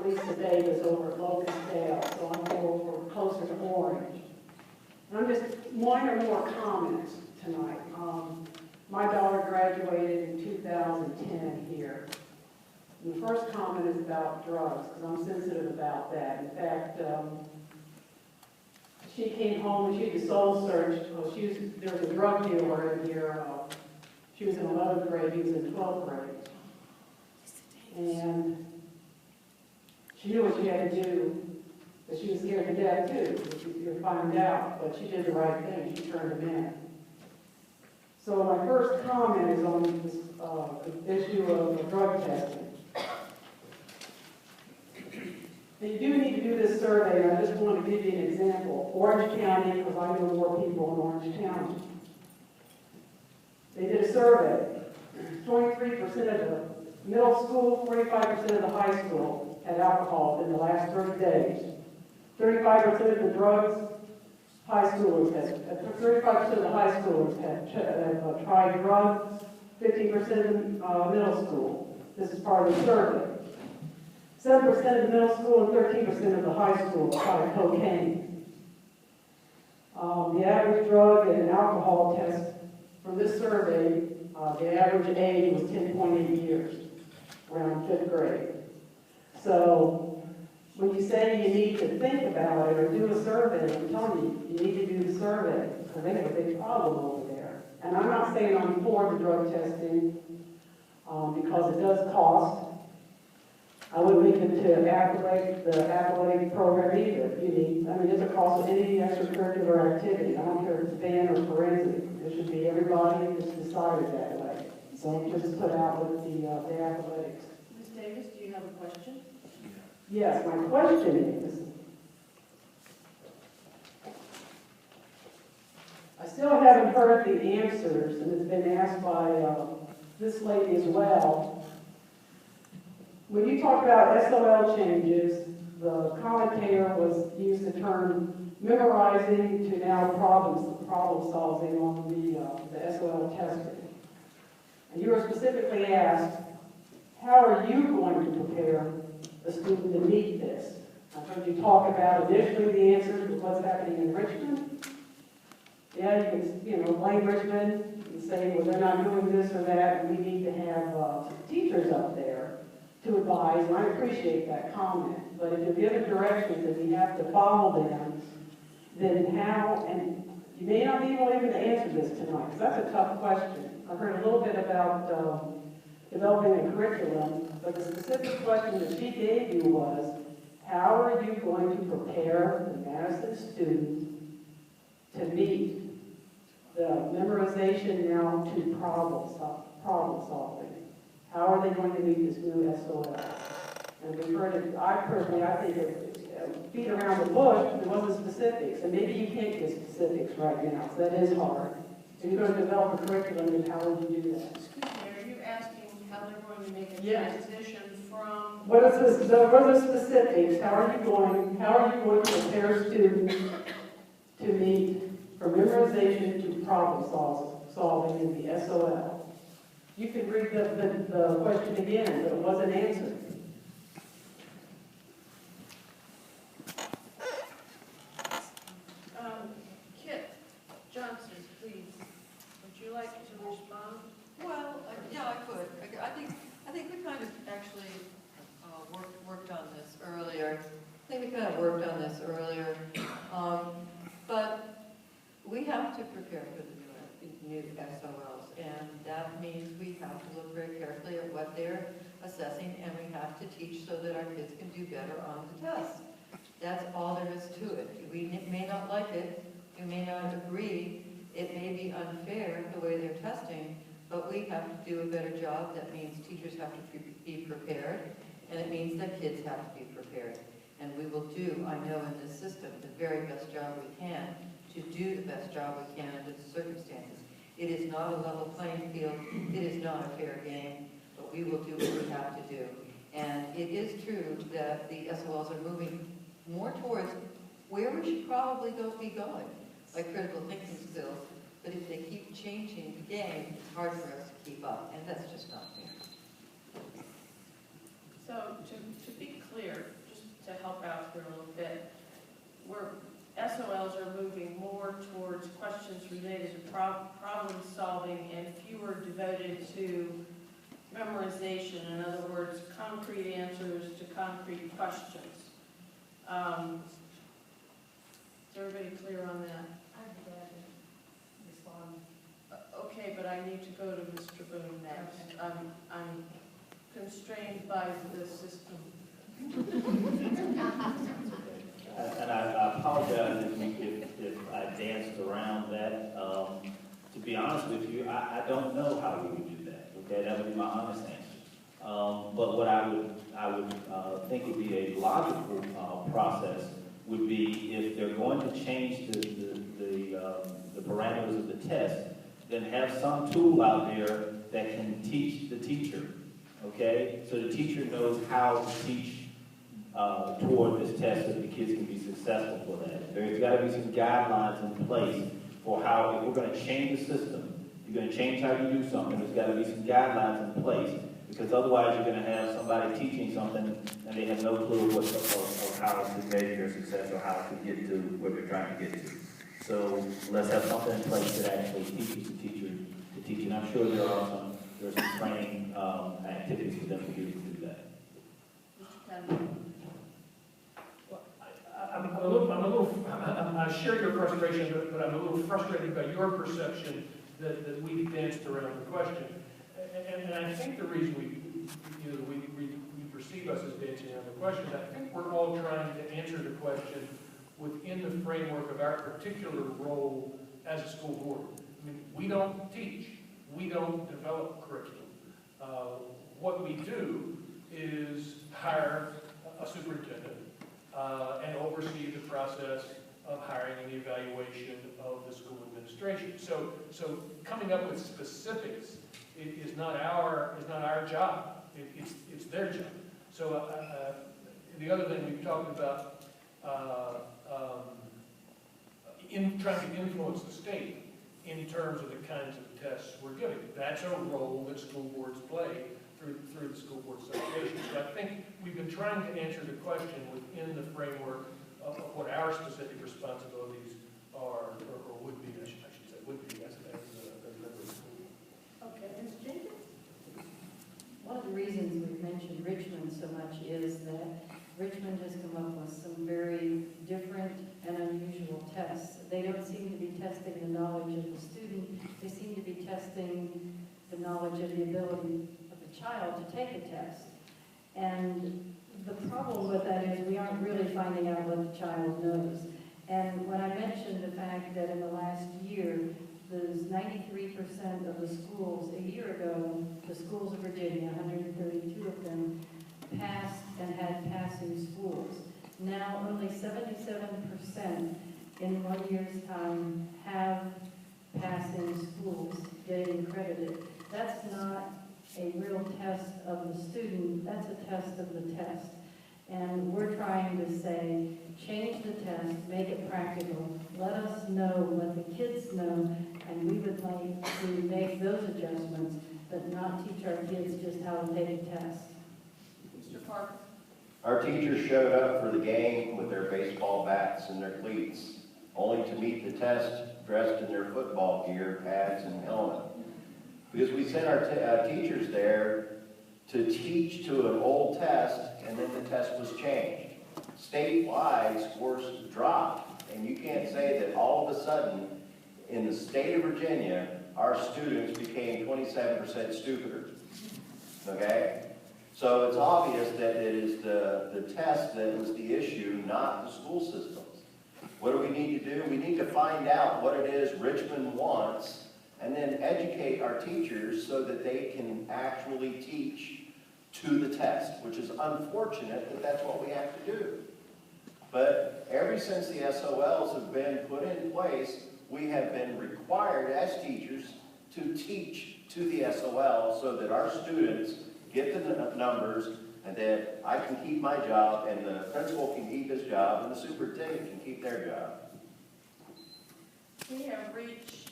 Lisa Davis over at Locust Dale, so I'm over closer to Orange. And I'm just one or more comments tonight. My daughter graduated in 2010 here. And the first comment is about drugs, because I'm sensitive about that. In fact, she came home and she had soul searched. Well, there was a drug dealer in here. She was in 11th grade, he was in 12th grade. And she knew what she had to do, but she was scared to death too. You'll find out, but she did the right thing. She turned him in. So my first comment is on this issue of drug testing. And you do need to do this survey, and I just want to give you an example. Orange County, because I know more people in Orange County. They did a survey. 23% of the middle school, 45% of the high school had alcohol in the last 30 days. 35% of the drugs, high schoolers had, 35% of the high schoolers had tried drugs, 50% of middle school. This is part of the survey. 7% of the middle school and 13% of the high school tried cocaine. The average drug and alcohol test from this survey, the average age was 10.8 years, around 5th grade. So when you say you need to think about it or do a survey, I'm telling you, you need to do the survey, because they have a big problem over there. And I'm not saying I'm for the drug testing, because it does cost. I wouldn't link it to the athletic program either. It's a cost of any extracurricular activity. I don't care if it's band or forensic. It should be everybody just decided that way. So just put out with the athletics. Ms. Davis, do you have a question? Yes, my question is, I still haven't heard the answers, and it's been asked by this lady as well. When you talk about SOL changes, the commentator was used the term memorizing to now problem solving on the SOL testing. And you were specifically asked, how are you going to prepare a student to meet this? I heard you talk about initially the answers of what's happening in Richmond. Yeah, you can blame Richmond and say, well, they're not doing this or that, and we need to have teachers up there to advise, and I appreciate that comment. But if you're given directions and you have to follow them, then how, and you may not be able even to answer this tonight, because that's a tough question. I heard a little bit about developing a curriculum, but the specific question that she gave you was, how are you going to prepare the Madison students to meet the memorization now to problem solving? How are they going to meet this new SOL? And we've heard it, I think it beat around the bush, there wasn't specifics, and maybe you can't get specifics right now, so that is hard. So you're going to develop a curriculum, and how would you do that? Excuse me, are you asking how they're going to make a transition from... What are the specifics? How are you going to prepare students to meet from memorization to problem solving in the SOL? You can read the question again, but it wasn't answered. Kit Johnson, please. Would you like to respond? Well, yeah, I could. I think we kind of actually worked on this earlier. But we have to prepare for the new SOLs, and that means we have to look very carefully at what they're assessing, and we have to teach so that our kids can do better on the test. That's all there is to it. We may not like it, we may not agree, it may be unfair the way they're testing, but we have to do a better job. That means teachers have to be prepared, and it means that kids have to be prepared. And we will do, I know in this system, the very best job we can to do the best job we can under the circumstances. It is not a level playing field, it is not a fair game, but we will do what we have to do. And it is true that the SOLs are moving more towards where we should probably be going, like critical thinking skills. But if they keep changing the game, it's hard for us to keep up, and that's just not fair. So, to be clear, looking more towards questions related to problem solving and fewer devoted to memorization. In other words, concrete answers to concrete questions. Is everybody clear on that? I'd be glad to respond. Okay, but I need to go to Mr. Boone next. I'm constrained by the system. And I apologize if I danced around that. To be honest with you, I don't know how we would do that. Okay, that would be my honest answer. But what I would think would be a logical process would be if they're going to change the parameters of the test, then have some tool out there that can teach the teacher. Okay, so the teacher knows how to teach toward this test so that the kids can be successful for that. There's got to be some guidelines in place for how, if we're going to change the system, you're going to change how you do something, there's got to be some guidelines in place, because otherwise you're going to have somebody teaching something and they have no clue of how to measure their success or how to get to where they're trying to get to. So let's have something in place that actually teaches the teacher to teach, and I'm sure there's some training activities for them to be able to do that. Mr. Kendall. I share your frustration, but I'm a little frustrated by your perception that we danced around the question. And I think the reason we perceive us as dancing around the question is I think we're all trying to answer the question within the framework of our particular role as a school board. I mean, we don't teach. We don't develop curriculum. What we do is hire a superintendent and oversee the process of hiring and evaluation of the school administration. So coming up with specifics is not our job. It's their job. So the other thing we've talked about in trying to influence the state in terms of the kinds of tests we're giving. That's a role that school boards play through the School Board Association. So I think we've been trying to answer the question within the framework of what our specific responsibilities are, or would be, I should say, would be as a member of the school. Okay, Ms. Jenkins? One of the reasons we've mentioned Richmond so much is that Richmond has come up with some very different and unusual tests. They don't seem to be testing the knowledge of the student. They seem to be testing the knowledge and the ability of the child to take a test. And the problem with that is we aren't really finding out what the child knows. And when I mentioned the fact that in the last year, there's 93% of the schools, a year ago, the schools of Virginia, 132 of them, passed and had passing schools. Now only 77% in 1 year's time have passing schools getting accredited. That's not a real test of the student, that's a test of the test. And we're trying to say, change the test, make it practical, let us know what the kids know, and we would like to make those adjustments, but not teach our kids just how to take a test. Mr. Parker? Our teachers showed up for the game with their baseball bats and their cleats, only to meet the test dressed in their football gear, pads, and helmet. Because we sent our teachers there to teach to an old test, and then the test was changed. Statewide, scores dropped, and you can't say that all of a sudden, in the state of Virginia, our students became 27% stupider. Okay? So it's obvious that it is the test that was the issue, not the school systems. What do we need to do? We need to find out what it is Richmond wants, and then educate our teachers so that they can actually teach to the test, which is unfortunate that that's what we have to do. But ever since the SOLs have been put in place, we have been required as teachers to teach to the SOL so that our students get the numbers, and that I can keep my job, and the principal can keep his job, and the superintendent can keep their job. We have reached